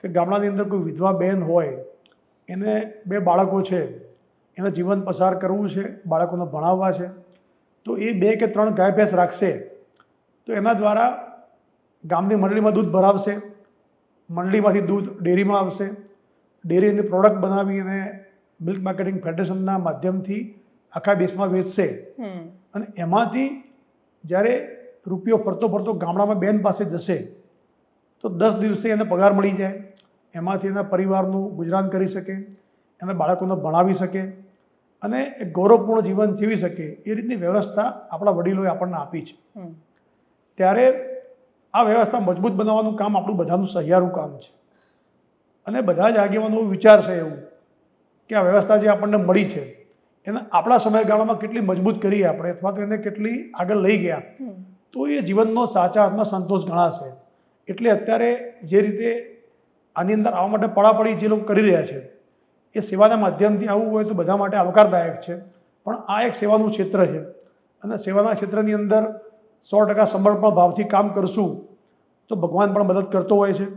કે ગામડાની અંદર કોઈ વિધવા બહેન હોય, એને 2 બાળકો છે, એને જીવન પસાર કરવું છે, બાળકોને ભણાવવા છે, તો એ 2 કે 3 ગાય ભેંસ રાખશે તો એના દ્વારા ગામની મંડળીમાં દૂધ ભરાવશે, મંડળીમાંથી દૂધ ડેરીમાં આવશે, ડેરીની પ્રોડક્ટ બનાવી અને મિલ્ક માર્કેટિંગ ફેડરેશનના માધ્યમથી આખા દેશમાં વેચશે અને એમાંથી જ્યારે રૂપિયો ફરતો ફરતો ગામડામાં બેન પાસે જશે તો 10 દિવસે એને પગાર મળી જાય, એમાંથી એના પરિવારનું ગુજરાન કરી શકે, એના બાળકોને ભણાવી શકે અને એક ગૌરવપૂર્ણ જીવન જીવી શકે એ રીતની વ્યવસ્થા આપણા વડીલોએ આપણને આપી છે. ત્યારે આ વ્યવસ્થા મજબૂત બનાવવાનું કામ આપણું બધાનું સહિયારું કામ છે અને બધા જ આગેવાનો વિચારશે એવું કે આ વ્યવસ્થા જે આપણને મળી છે એને આપણા સમયગાળામાં કેટલી મજબૂત કરી આપણે અથવા તો એને કેટલી આગળ લઈ ગયા તો એ જીવનનો સાચા અર્થમાં સંતોષ ગણાશે. એટલે અત્યારે જે રીતે આની અંદર આવવા માટે પડાપડી જે લોકો કરી રહ્યા છે એ સેવાના માધ્યમથી આવવું હોય તો બધા માટે આવકારદાયક છે, પણ આ એક સેવાનું ક્ષેત્ર છે અને સેવાના ક્ષેત્રની અંદર 100% સમર્પણ ભાવથી કામ કરશું તો ભગવાન પણ મદદ કરતો હોય છે.